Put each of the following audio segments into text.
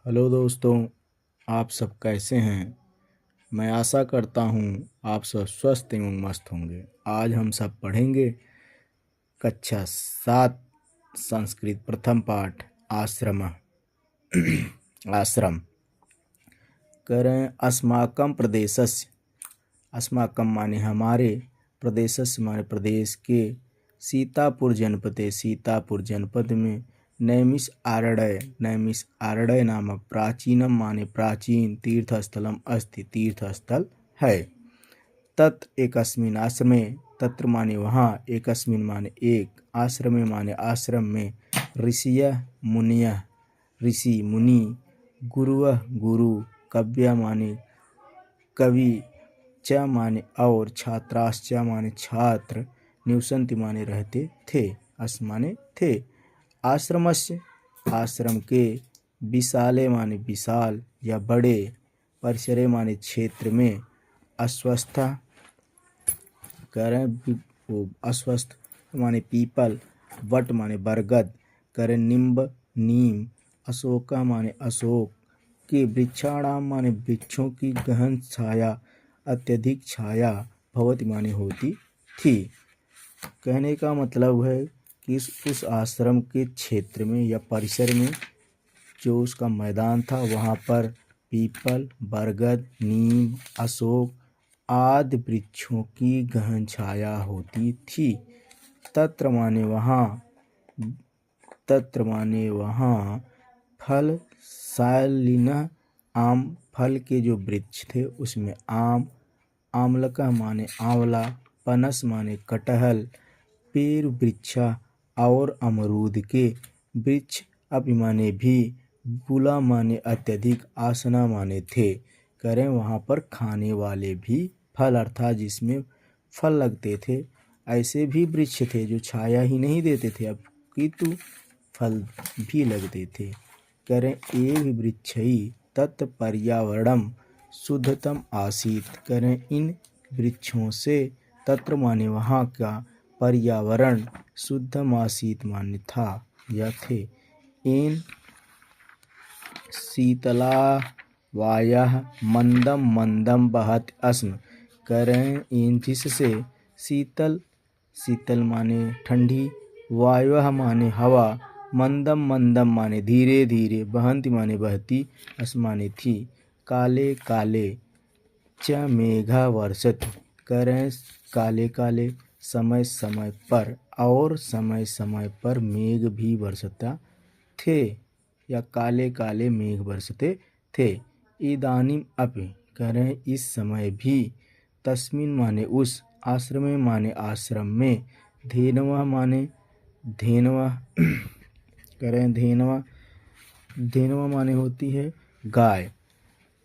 Hello दोस्तों, आप सब कैसे हैं। मैं आशा करता हूँ आप सब स्वस्थ एवं मस्त होंगे। आज हम सब पढ़ेंगे कक्षा 7 संस्कृत प्रथम पाठ आश्रम। आश्रम करें अस्माकं प्रदेशस्य। अस्माकं माने हमारे, प्रदेशस्य माने प्रदेश के, सीतापुर जनपद में नैमिष आरण्य नामक प्राचीनम माने प्राचीन तीर्थस्थलम अस्ति, तीर्थस्थल है। तत् एकस्मिन् आश्रमे, तत्र माने वहाँ, एकस्मिन् माने एक, आश्रमे माने आश्रम में, ऋषियः मुनयः ऋषि मुनि, गुरुवः गुरु, कव्य माने कवि, च माने और, छात्राश्च माने छात्र, निवसन्ति माने रहते थे, अस माने थे। आश्रमस्य आश्रम के, विशाले माने विशाल या बड़े, परिसरे माने क्षेत्र में, अस्वस्थ करें अस्वस्थ माने पीपल, वट माने बरगद, करें निम्ब नीम, अशोका माने अशोक के, वृक्षाणाम माने वृक्षों की गहन छाया, अत्यधिक छाया, भवति माने होती थी। कहने का मतलब है कि उस आश्रम के क्षेत्र में या परिसर में जो उसका मैदान था वहाँ पर पीपल, बरगद, नीम, अशोक आदि वृक्षों की गहन छाया होती थी। तत्र माने वहाँ फल शालिनः आम, फल के जो वृक्ष थे उसमें आम, आमलका माने आंवला, पनस माने कटहल, पेड़ वृक्षा और अमरूद के वृक्ष, अपि माने भी, गुला माने अत्यधिक, आसना माने थे। करें वहाँ पर खाने वाले भी फल अर्थात जिसमें फल लगते थे, ऐसे भी वृक्ष थे जो छाया ही नहीं देते थे अपितु फल भी लगते थे। करें एव वृक्षई तत् पर्यावरणम शुद्धतम आसीत। करें इन वृक्षों से, तत्र माने वहाँ का, पर्यावरण शुद्धम आसीत माने था या थे। इन शीतला वायः मंदम मंदम बहत अस्म। करें इन जिससे, शीतल माने ठंडी, वायु माने हवा, मंदम मंदम माने धीरे धीरे, बहंती माने बहती, अस माने थी, काले काले, च मेघा वर्षत। करें काले काले, समय समय पर, और समय समय पर मेघ भी बरसता थे या काले काले मेघ बरसते थे। इदानीम अपि, करें इस समय भी, तस्मिन माने उस, आश्रमे माने आश्रम में, धेनवः माने धेनवः करें धेनवा माने होती है गाय,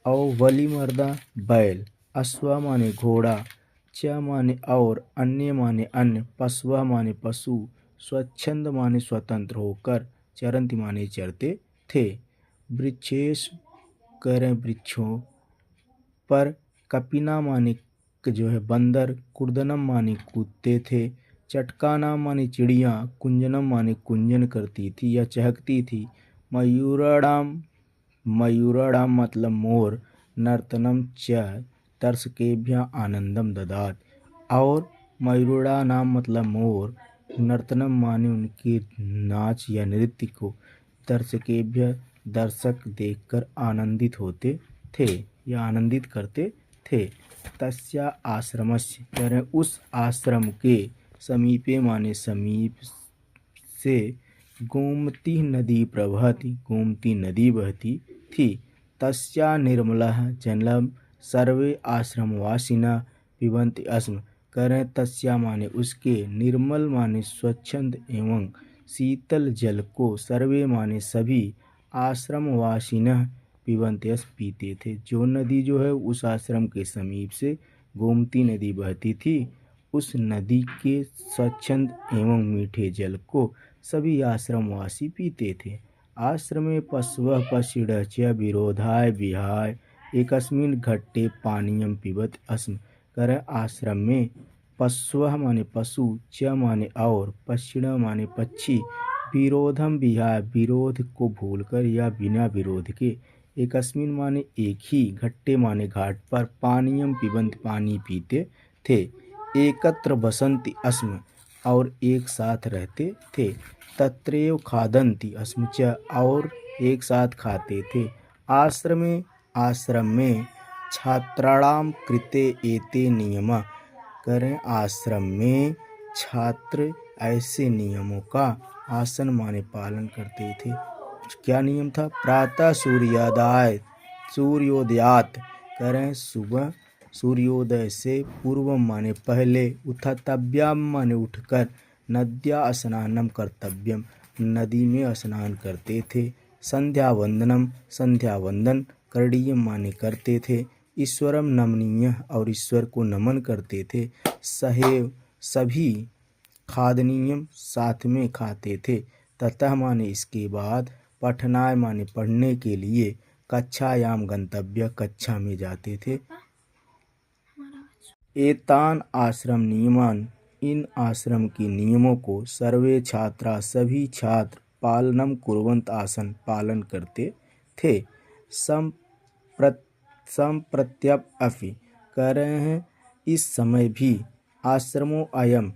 और वली मर्दा बैल, अश्वा माने घोड़ा, च माने और, अन्य माने अन्य, पशुवा माने पशु, स्वच्छंद माने स्वतंत्र होकर, चरंती माने चरते थे। वृक्षेश, करें वृक्षों पर, कपिना माने जो है बंदर, कुर्दनम माने कूदते थे, चटकाना माने चिड़िया, कुंजनम माने कुंजन करती थी या चहकती थी, मयूराणाम मतलब मोर, नर्तनम च दर्शकेभ्य आनंदम ददात। और मयूरा नाम मतलब मोर, नर्तनम माने उनके नाच या नृत्य को, दर्शकेभ्य दर्शक देखकर आनंदित होते थे या आनंदित करते थे। तस्या आश्रमस्य, करें उस आश्रम के, समीपे माने समीप से, गोमती नदी प्रवहति, गोमती नदी बहती थी। तस्या निर्मलः जलम सर्वे आश्रमवासिनः पिबन्ति अस्म। करें तस्या माने उसके, निर्मल माने स्वच्छंद एवं शीतल जल को, सर्वे माने सभी, आश्रमवासिनः पिबन्ति अस्म पीते थे। जो नदी जो है उस आश्रम के समीप से गोमती नदी बहती थी, उस नदी के स्वच्छंद एवं मीठे जल को सभी आश्रमवासी पीते थे। आश्रमे पशवः पश्चिडः च विरोधाय विहाय एकस्मिन् घट्टे पानीयं पिबत अस्म। करें आश्रम में, पशवः माने पशु, च माने और, पश्चिड माने पक्षी, विरोधम विहाय विरोध को भूलकर या बिना विरोध के। एकस्मिन माने एक ही, घट्टे माने घाट पर, पानीयम पिबंत पानी पीते थे, एकत्र बसंती अस्म और एक साथ रहते थे, तत्रैव खादंती अस्म च और एक साथ खाते थे, आश्रम में छात्राणाम कृते एते नियम करें। आश्रम में छात्र ऐसे नियमों का आसन माने पालन करते थे। क्या नियम था? प्रातः सूर्योदयात करें सुबह सूर्योदय से पूर्व माने पहले, उत्थतव्यम माने उठकर, नद्या स्नानम कर्तव्यम नदी में स्नान करते थे, संध्या वंदन करणीयम माने करते थे, ईश्वरम नमनीय और ईश्वर को नमन करते थे, सहेव सभी खादनीयम साथ में खाते थे, ततः माने इसके बाद, पठनाय माने पढ़ने के लिए, कक्षायाम गंतव्य कक्षा में जाते थे। एतान आश्रम नियमान इन आश्रम के नियमों को सर्वे छात्रा सभी छात्र पालनम कुर्वन्त आसन पालन करते थे। संप्रत्यप अपि कह रहे हैं इस समय भी, आश्रमो अयम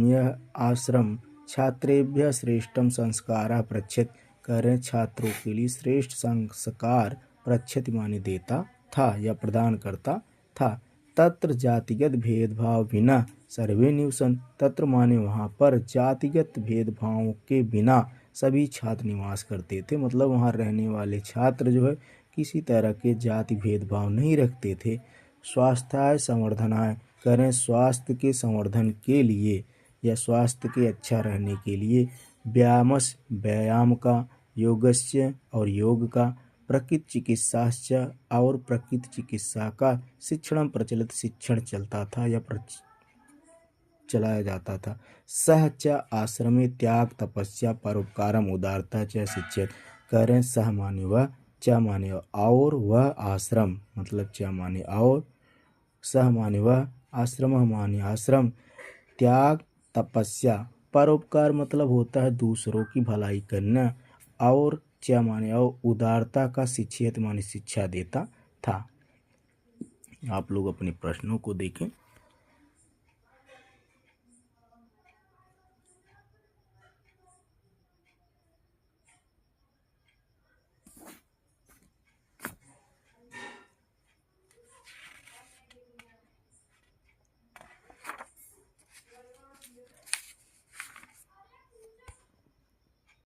यह आश्रम छात्रेभ्य श्रेष्ठम संस्कार पृच्छत कह रहे छात्रों के लिए श्रेष्ठ संस्कार पृच्छत माने देता था या प्रदान करता था। तत्र जातिगत भेदभाव बिना सर्वे निवसन तत्र माने वहाँ पर जातिगत भेदभावों के बिना सभी छात्र निवास करते थे। मतलब वहाँ रहने वाले छात्र जो है किसी तरह के जाति भेदभाव नहीं रखते थे। स्वास्थ्याय संवर्धनाय करें स्वास्थ्य के संवर्धन के लिए या स्वास्थ्य के अच्छा रहने के लिए, व्यायाम का, योगस्य और योग का, प्रकृत चिकित्साश्च और प्रकृत चिकित्सा का, शिक्षण प्रचलित शिक्षण चलता था या चलाया जाता था। सह च आश्रमे त्याग तपस्या परोपकारम उदारता च शिक्षित करें। सह माने वह, च माने और, वह आश्रम मतलब च माने और, सह माने वह, आश्रम माने आश्रम, त्याग तपस्या, परोपकार मतलब होता है दूसरों की भलाई करना, और च माने और, उदारता का शिक्षित माने शिक्षा देता था। आप लोग अपने प्रश्नों को देखें।